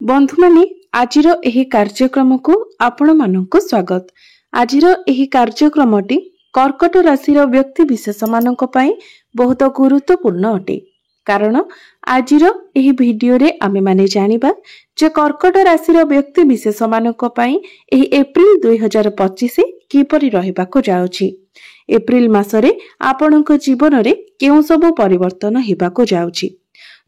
बंधु माने आजिर एही कार्यक्रम को आपण मानक स्वागत। आजिर एही कार्यक्रमटी कर्कट राशि व्यक्ति विशेष मानक पई बहुत गुरुत्वपूर्ण अटे। कारण आजिर एही वीडियो रे आमे माने जानिबा जे कर्कट राशि व्यक्ति विशेष मानक पई एही एप्रिल 2025 किपरि रहिबाको जाउछि। एप्रिल मासरे आपणक जीवन रे केउ सब परिवर्तन हेबाको जाउछि।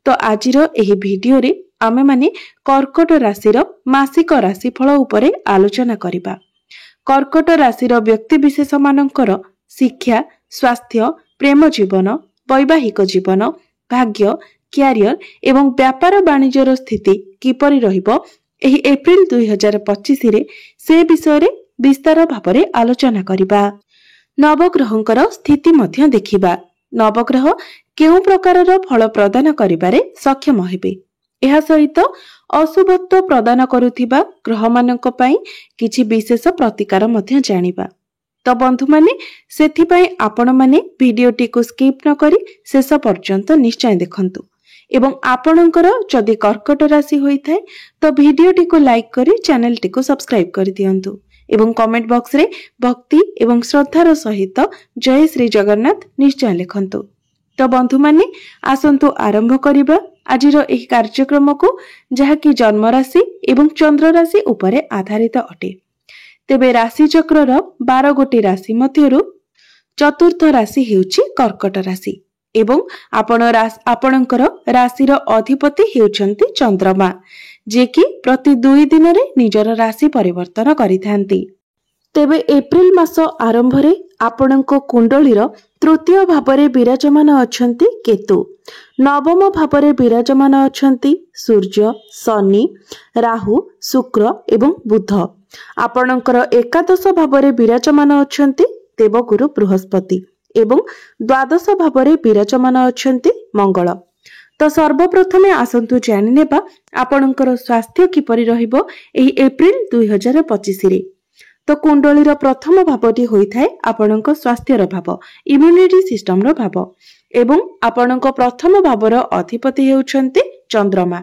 तो आजिर एही वीडियो रे आमे माने कर्कट राशि मासिक राशिफल उपरे आलोचना करिबा। कर्कट राशि व्यक्ति विशेष मानकर शिक्षा, स्वास्थ्य, प्रेम जीवन, वैवाहिक जीवन, भाग्य, क्यारियर एवं व्यापार वाणिज्यर स्थिति किपरि रहिबो एही एप्रिल 2025 रे से विषय रे विस्तार भाबरे आलोचना करिबा। नवग्रहंकर स्थिति मध्य देखिबा। नवग्रह केउ प्रकारर फल प्रदान करिबारे सक्षम हेबे। एहा सहित अशुभत्व प्रदान करुथिबा ग्रह मानक पई किछि विशेष प्रतिकार मध्य जानिबा। तो बंधु माने सेथि पई आपण माने वीडियोटी को स्किप न करी शेष पर्यंत निश्चय देखंतु एवं आपणकर जदि कर्कट राशि होई थाए तो वीडियोटी को लाइक करी चैनल टी को सब्सक्राइब कर दियंतु एवं कमेंट बॉक्स रे भक्ति एवं श्रद्धार सहित जय श्री जगन्नाथ निश्चय लिखंतु। तो बंधु माने आसंतु आरंभ करिबा आजिर एही कार्यक्रम को जहाँकि जन्म राशि एवं चंद्र राशि उपरे आधारित अटे। तेबे राशि चक्रर 12 गोटी राशि मध्यरु चतुर्थ राशि हेउछि कर्कट राशि एवं आपणकर राशिर अधिपति हेउछन्ति चंद्रमा जे कि प्रति 2 दिन रे निजर राशि परिवर्तन करिथांती। तेबे एप्रिल मास आरंभ रे आपणक कुंडलीर तृतीय भावरे विराजमान अछंती केतु, नवम भावरे विराजमान अछंती सूर्य, शनि, राहु, शुक्र एवं बुध। आपणकर एकादश भावरे विराजमान अछंती देवगुरु बृहस्पति एवं द्वादश भावरे विराजमान अछंती मंगल। तो सर्वप्रथमे आसंतु जानि नेबा आपणकर स्वास्थ्य किपरि रहिबो एही एप्रिल 2025 रे। तो कुंडलीर प्रथम भावटी होइथाय आपणक स्वास्थ्यर भाव, इम्यूनिटी सिस्टम रो भाव एवं आपणक प्रथम भावर अधिपति हेउछन्ति चंद्रमा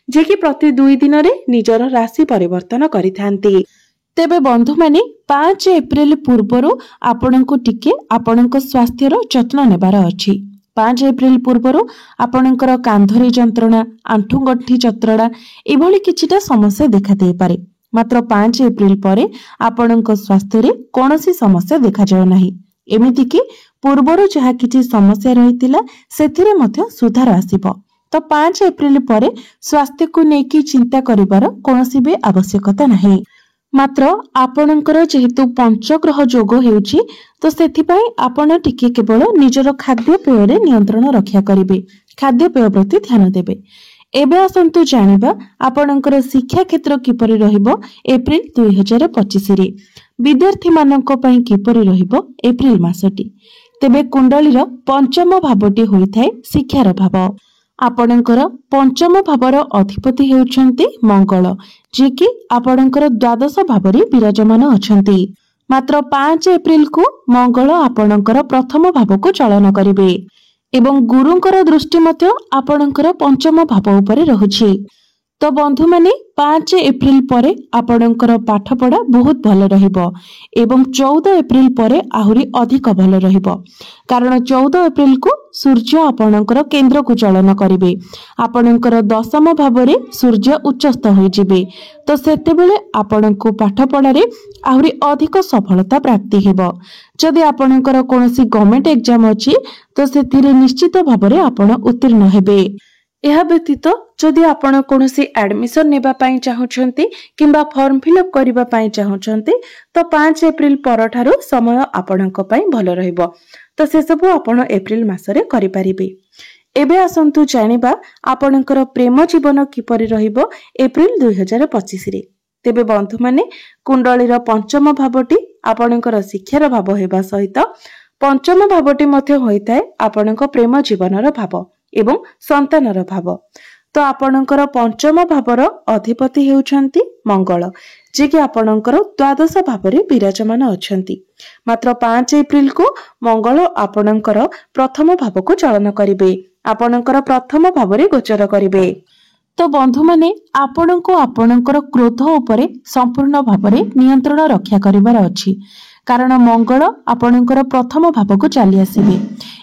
जे कि प्रति 2 दिन रे निजर राशि परिवर्तन करिथांती। तेबे बंधु माने 5 एप्रिल पूर्वरु आपणको टिके आपणक स्वास्थ्यर जत्न नेबार अछि। 5 एप्रिल पूर्वरु आपणकर कांधरे जंत्रणा, आंठु गंठी जंत्रणा एभली किछिटा समस्या देखा देई पारे। मात्र 5 एप्रिल परे आपणक स्वास्थ्य रे कोनोसी समस्या देखा जाय नाही। एमिति कि पूर्वरु जहा किछि समस्या रहितिला सेथिरे मध्य सुधार आसीबो। तो 5 एप्रिल परे स्वास्थ्य को नेकी चिंता करिवार कोनोसी बे आवश्यकता नाही। मात्र आपणकर जेहेतु पंचग्रह जोग हेउछि तो सेथि पई आपण टिके केवल निजर खाद्य पेय रे नियंत्रण रक्षा करिवे, खाद्य पेय प्रति ध्यान देबे। एबे आसंतु जानिबा आपणकर शिक्षा क्षेत्र किपरि रहिबो एप्रिल 2025 रे। विद्यार्थी मानक पई किपरि रहिबो एप्रिल मासटी। तेबे कुंडलीर पंचम भावटी होइथाय शिक्षार भाव। आपणकर पंचम भावर अधिपति हेउछन्ति मंगल जे कि आपणकर द्वादश भावरे विराजमान अछन्ति। मात्र 5 एप्रिल को मंगल आपणकर प्रथम भाव को चलन करिवे एवं गुरुंकर दृष्टि मध्य आपणकर पंचम भाव उपरे रहुछि। तो बंधु माने 5 एप्रिल परे आपणकर पाठ पढ़ा बहुत भल रहिबो एवं 14 एप्रिल परे आहुरी अधिक भल रहिबो। कारण 14 एप्रिल को सूर्य आपणकर केंद्र को चलन करिवे। आपणकर दशम भावरे सूर्य उच्चस्थ होई जिवे। तो सेते बेले आपणको पाठ पढ़ारे आहुरी अधिक सफलता प्राप्ति हेबो। जदि आपणकर कोनोसी गवर्नमेंट एग्जाम अछि तो सेतिरे निश्चित भावरे आपण उत्तीर्ण हेबे। यह व्यतीत जदि आपण कोनोसी एडमिशन नेबा पई चाहुछन्ती किंबा फॉर्म फिलअप करिबा पई चाहुछन्ती तो 5 एप्रिल परठारु समय आपणक पई भल रहिबो। तो से सब आपण एप्रिल मासरे करि परिबे। एबे आसंतु जानिबा आपणकर प्रेम जीवन किपरि रहिबो एप्रिल 2025 रे। तेबे बंधु माने कुंडलीर पंचम भावटी आपणकर शिक्षार भाव हेबा सहित पंचम भावटी मध्य होइताय आपणक प्रेम जीवनर भाव एवं संतानर भाव। तो आपणकर पंचम भावर अधिपति हेउछन्ति मंगल जे कि आपणकर द्वादश भावरे विराजमान अछन्ति। मात्र 5 एप्रिल को मंगल आपणकर प्रथम भाव को चलन करिवे, आपणकर प्रथम भावरे गोचर करिवे। तो बंधु माने आपणको आपणकर क्रोध उपरे संपूर्ण भावरे नियंत्रण रक्षा करिवार अछि कारण मंगल आपणकर प्रथम भाव को चली आसीबे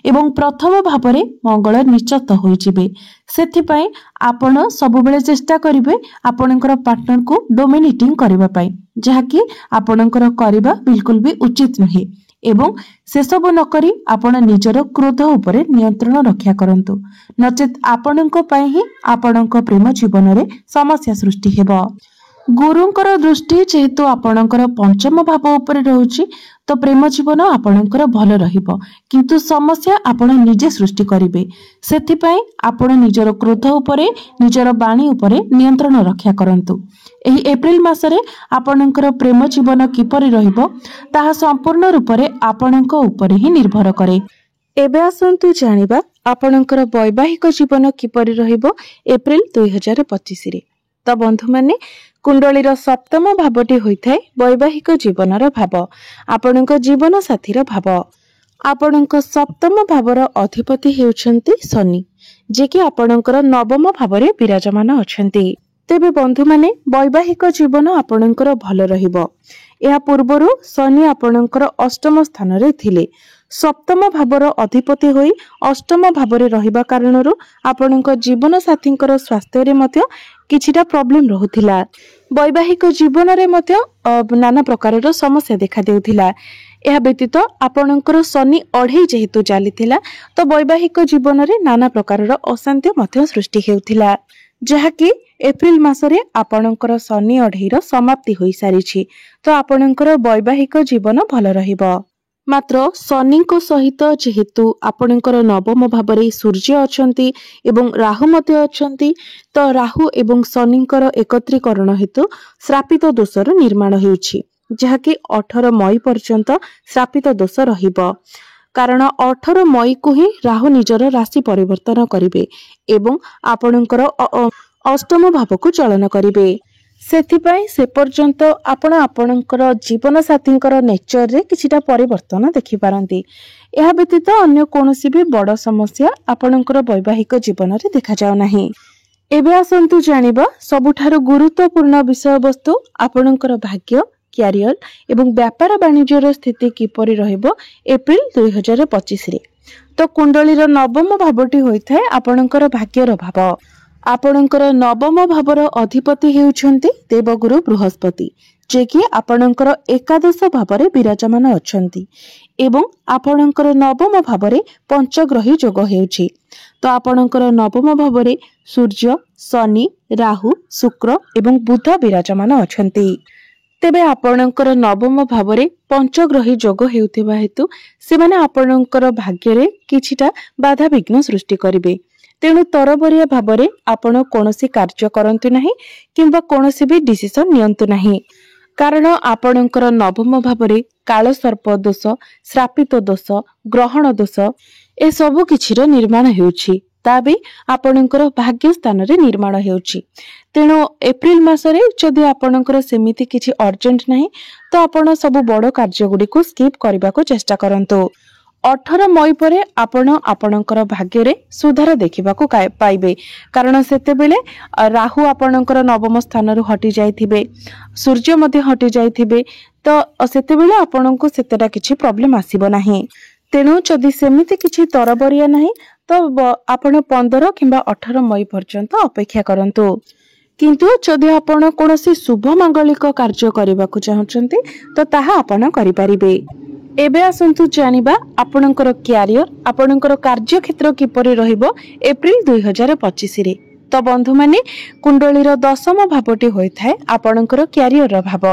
एवं प्रथम भावरे मंगल निश्चित होई जिबे सेथिपई आपण सब बेले चेष्टा करिवे आपणकर पार्टनर को डोमिनेटिंग करिवा पई जहाकि आपणकर करिवा बिल्कुल भी उचित नहे एवं से सब नकरी आपण निजर क्रोध उपरे नियंत्रण रक्षा करंतु नचेत आपणको पई ही आपणको प्रेम जीवन रे समस्या सृष्टि हेबो। गुरुंकर दृष्टि जेहेतु आपणकर पंचम भाव उपरे रहउची तो प्रेम जीवन आपणकर भल रहिबो किंतु समस्या आपण निजे सृष्टि करिवे सेथिपई आपण निजर क्रोध उपरे निजर बाणी उपरे नियंत्रण रक्षा करंतु। एही एप्रिल मासरे आपणकर प्रेम जीवन किपरि रहिबो ताहा संपूर्ण रूपरे आपणक उपरे ही निर्भर करे। एबे आसंतु जानिबा आपणकर वैवाहिक जीवन किपरि रहिबो एप्रिल 2025 रे। तो बंधु माने कुंडलीर सप्तम भावटी होइथाय वैवाहिक जीवनर भाव आपणक जीवन साथीर भाव। आपणक सप्तम भावर अधिपति हेउछन्ति शनि जे कि आपणकर नवम भावरे विराजमान अछन्ति। तेबे बंधु माने वैवाहिक जीवन आपणकर भल रहिबो। या पूर्वरु शनि आपणकर अष्टम स्थान रे थिले सप्तम भावर अधिपति होई अष्टम भावरे रहिबा कारणरु आपणक जीवन साथींकर स्वास्थ्य रे मध्य किछिटा प्रॉब्लम रहुथिला वैवाहिक जीवन रे मध्य नाना प्रकारर समस्या देखा देउथिला। यह व्यतीत आपणकर शनि अढ़ई जेहेतु चलीथिला तो वैवाहिक जीवन रे नाना प्रकारर अशांति मध्य सृष्टि हेउथिला जहाकि एप्रिल मासरे आपणकर शनि अढ़ईर समाप्ति होई सारिछि तो आपणकर वैवाहिक जीवन भल रहिबो। मात्र शनि को सहित जेहेतु आपणकर नवम भावरे सूर्य अछंती एवं राहु मध्य अछंती तो राहु एवं शनिकर एकत्रीकरण हेतु श्रापित दोषर निर्माण हेउछि जहाकि 18 मई पर्यंत श्रापित दोष रहिबो कारण 18 मई को ही राहु निजर राशि परिवर्तन करिवे एवं आपणकर अष्टम भाव को चलन करिवे सेथिपई से पर्यंत आपण आपणकर जीवन साथींकर नेचर रे किछिटा परिवर्तन देखि पारंती। यह व्यतीत अन्य कोनोसी भी बड़ समस्या आपणकर वैवाहिक जीवन रे देखा जाउ नाही। एबे आसंतु जानिबा सबुठारु गुरुत्वपूर्ण विषय वस्तु आपणकर भाग्य क्यारियर एवं व्यापार वाणिज्यर स्थिति किपरि रहइबो एप्रिल 2025 रे। तो कुंडलीर नवम भावटी होइथाय आपणकर भाग्यर भाव। आपणकर नवम भावर अधिपति हेउछन्ति देवगुरु बृहस्पति जे कि आपणकर एकादश भावरे विराजमान अछन्ति एवं आपणकर नवम भावरे पंचग्रही योग हेउछि तो आपणकर नवम भावरे सूर्य शनि राहु शुक्र एवं बुध विराजमान अछन्ति। तेबे आपणकर नवम भावरे पंचग्रही योग हेउथिबा हेतु सेमाने आपणकर भाग्यरे किछिटा बाधा विघ्न सृष्टि करिवे तेणु तरबरिया भावरे आपण कोनोसी कार्य करंतु नाही किंबा कोनोसी भी डिसिजन नियंतु नाही कारण आपणकर नवम भावरे काल सर्प दोष श्रापित दोष ग्रहण दोष ए सब किछिर निर्माण हेउछि ता भी आपणकर भाग्य स्थान रे निर्माण हेउछि तेणु एप्रिल मासरे जदि आपणकर सेमिति किछि अर्जेंट नाही तो आपण सब बड़ कार्य गुडी को स्किप करबा को चेष्टा करंतु। 18 मई परे आपण आपणकर भाग्य रे सुधार देखिबा को पाइबे कारण सेते बेले राहु आपणकर नवम स्थान रु हटि जाइथिबे सूर्य मध्ये हटि जाइथिबे तो सेते बेले आपणको सेतेटा किछि प्रॉब्लम आसीबो नाही तेणु जदि सेमिति किछि तरबरिया नाही तो आपण 15 किंबा 18 मई पर्यंत अपेक्षा करंतु किंतु जदि आपण कोनोसी शुभ मांगलिक कार्य करबा को चाहछन्ती तो ताहा आपण करि परिबे। एबे आसंतु जानिबा आपणकर क्यारियर आपणकर कार्य क्षेत्र किपरि रहिबो एप्रिल 2025 रे। तो बंधु माने कुंडलीर दशम भावटी होइथाय आपणकर क्यारियर भाव।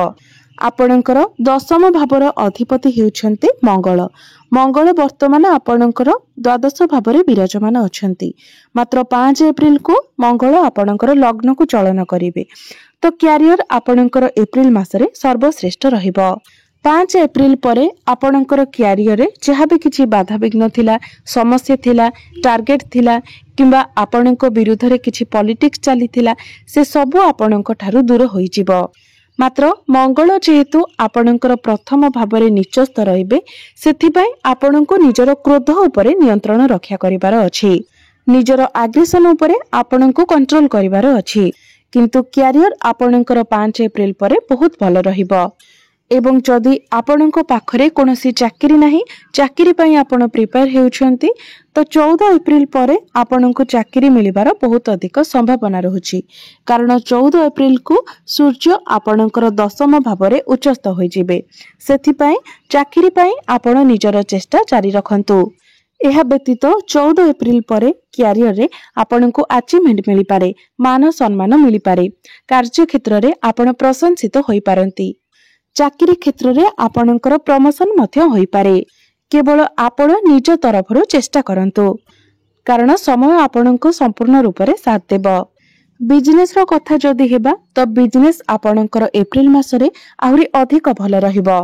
आपणकर दशम भावर अधिपति हेउछन्ति मंगल। मंगल वर्तमान आपणकर द्वादश भावरे विराजमान अछन्ति मात्र 5 एप्रिल को मंगल आपणकर लग्न को चलन करिवे तो क्यारियर आपणकर एप्रिल मासरे सर्वश्रेष्ठ रहिबो। 5 एप्रिल परे आपणकर क्यारियर रे जहाँ भी किछि बाधा विघ्न थिला समस्या थिला टार्गेट थिला किंबा आपणक विरुद्ध रे किछि पॉलिटिक्स चली थिला से सब आपणक ठारू दूर होई जिवो मात्र मंगल जेहेतु आपणकर प्रथम भावरे निचस्थ रहिबे सेथिपई आपणको निजर क्रोध उपरे नियंत्रण रक्षा करिवार अछि। निजर आग्रेसन उपरे आपणको कंट्रोल करिवार अछि किंतु क्यारियर आपणकर 5 एप्रिल परे बहुत भल रहिबो। एवं जदि आपणको पाखरे कोनोसी चाकरी नाही, चाकरी पई आपण प्रिपेयर हेउछंती तो 14 एप्रिल परे आपणको चाकरी मिलिबार बहुत अधिक संभावना रहुछि कारण 14 एप्रिल को सूर्य आपणकर 10म भावरे उच्चस्थ होई जिवे। सेथि पई चाकरी पई आपण निजर चेष्टा जारी रखंतु। एहा व्यतीत 14 एप्रिल परे क्यारियर रे आपणको अचीवमेंट मिली पारे, मान सम्मान मिली पारे, कार्य क्षेत्र रे आपण प्रशंसित होई पारंती, चाकरी क्षेत्र रे आपणकर प्रमोशन मध्य होई पारे। केवल आपण निज तरफरु चेष्टा करंतु कारण समय आपणको संपूर्ण रूप रे साथ देबो। बिजनेस रो कथा जदि हेबा तो बिजनेस आपणकर एप्रिल मासरे आहुरी अधिक भल रहिबो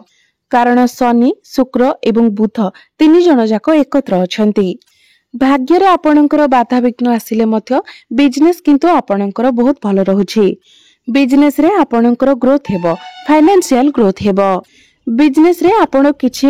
कारण शनि, शुक्र एवं बुध 3 जण जाक एकत्र अछंती। भाग्य रे आपणकर बाधा विघ्न आसिले मध्य बिजनेस किंतु आपणकर बहुत भल रहुछि। बिजनेस रे आपणकर ग्रोथ हेबो, फाइनेंशियल ग्रोथ हेबो। बिजनेस रे आपण किछि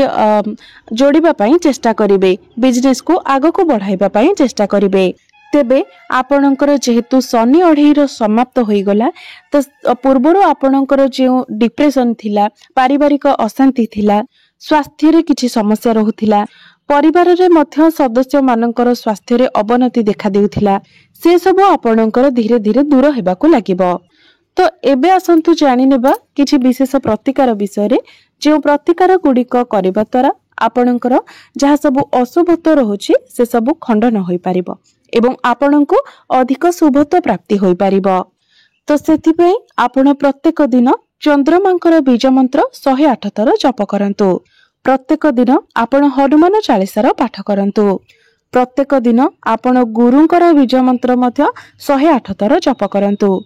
जोड़िबा पई चेष्टा करिवे, बिजनेस को आगो को बढ़ाइबा पई चेष्टा करिवे। तेबे आपणकर जेहेतु शनि अढ़ेईर समाप्त होई गला तो पूर्वरु आपणकर जे डिप्रेशन थिला, पारिवारिक अशांति थिला, स्वास्थ्य रे किछि समस्या रहुथिला, परिवार रे मध्य सदस्य मानकर स्वास्थ्य रे अवनति देखा देउथिला, से सब आपणकर धीरे धीरे दूर हेबाकू लागिबो। तो एबे आसंतु जानि नेबा किछि विशेष प्रतिकार विषय रे, जे प्रतिकार गुडिक करिबा द्वारा आपणकर जहा सब अशुभत्व रहुछि से सब खंडन होई पारिबो एवं आपणको अधिक शुभत्व प्राप्ति होई पारिबो। तो सेथि पई आपण प्रत्येक दिन चंद्रमांकर बीज मंत्र 108 थर जप करंतु। प्रत्येक दिन आपण हनुमान चालीसार पाठ करंतु। प्रत्येक दिन आपण गुरुंकर बीज मंत्र मध्य 108 थर जप करंतु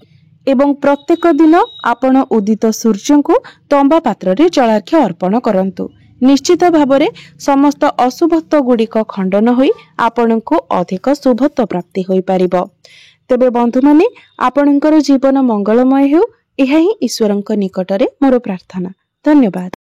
एवं प्रत्येक दिन आपण उदित सूर्य को तंबा पात्र रे जलार्घ्य अर्पण करंतु। निश्चित भावरे समस्त अशुभत्व गुडिक खंडन होई आपणको अधिक शुभत्व प्राप्ति होई पारिबो। तेबे बंधु माने आपणकर जीवन मंगलमय हेउ, एहा ही ईश्वरंक निकटरे मोर प्रार्थना। धन्यवाद।